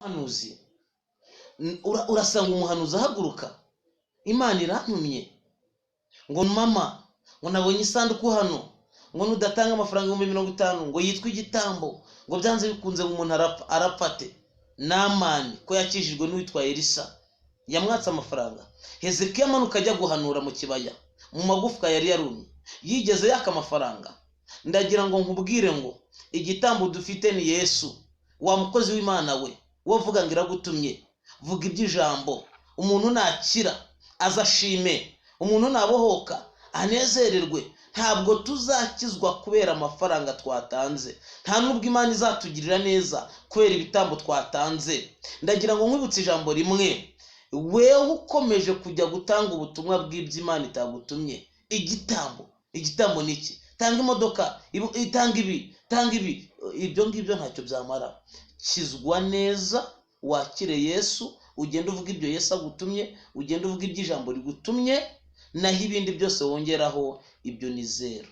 hanuzi urasanga umuhanuzi ahaguruka Imana irantumye ngo mama ngo nabonye isanduku hano ngo nudatanga amafaranga 50 ngo yitwa igitambo ngo byanze bikunze ngo umuntu arapfate Namani ko yakijijwe n'uwitwa Elisa yamwatsa amafaranga. Hezekiya amanuka ajya guhanura mu kibaya mu magufwa yari yarumye yigeze yaka amafaranga. Ndagira ngo nkubwire ngo igitambo dufite ni Yesu, wa mukozi w'Imana we wovuga ngo iragutumye. Vuga iby'ijambo, umuntu nakira azashime, umuntu nabohoka anezererwe. Ntabwo tuzakizwa kubera amafaranga twatanze, nta nubwo Imana izatugirira neza kubera ibitambo twatanze. Ndagira ngo nkwibutse ijambo rimwe, wewe ukomeje kujya gutanga ubutumwa bw'iby'Imana itagutumye. Igitambo niki? Tanga imodoka, itanga ibi, tanga ibi. Ibyo ngibyo ntacyo byamara. Kizwa neza, wakire Yesu, ugenda uvuga ibyo Yesu agutumye, ugenda uvuga iby'ijambo rigutumye, naho ibindi byose wongeraho ibyo ni zero.